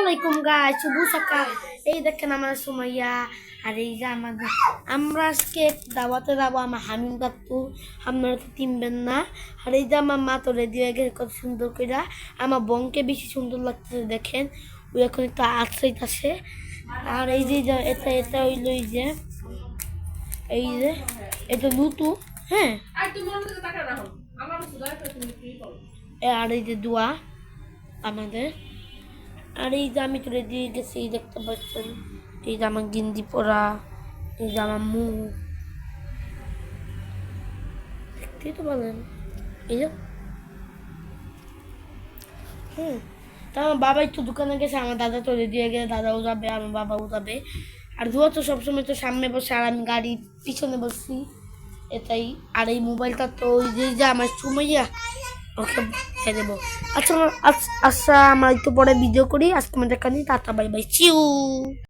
আলাইকুম গাইস, শুভ সকাল। এই দেখেন আমার সুমাইয়া আর এই যে আমাদের আমরা আজকে দাওয়াতে যাবো। আমার হামিম কাকু, আপনারা তো চিনবেন না। আর এই যে আমার মা তো রেডি হয়ে গেছে কত সুন্দর করে। আমার বোনকে বেশি সুন্দর লাগতেছে দেখেন, ওই এখন একটু আছাইতেছে। আর এই যে এটা এটা হইলো এই যে এটা লুতু, হ্যাঁ। আর এই যে দোয়া আমাদের। আর এই যে আমি তুলে দিয়ে গেছি, দেখতে পাচ্ছেন। এই যে আমার গিন্দি পরা, এই যে আমার মুখ দেখতেই তো বলেন। এই যে তা আমার বাবা একটু দোকানে গেছে, আমার দাদা তো রেডি হয়ে গেছে, দাদাও যাবে, আমার বাবাও যাবে। আর ধোয়া তো সবসময় তো সামনে বসে আর আমি গাড়ির পিছনে বসছি, এটাই। আর এই মোবাইলটা তো ওই যে আমার সুমাইয়া ওকে দিয়ে দেবো। আচ্ছা আচ্ছা, আমরা একটু পরে ভিডিও করি। আজকে আমাদের কাছে টাটা, বাই বাই, চিউ।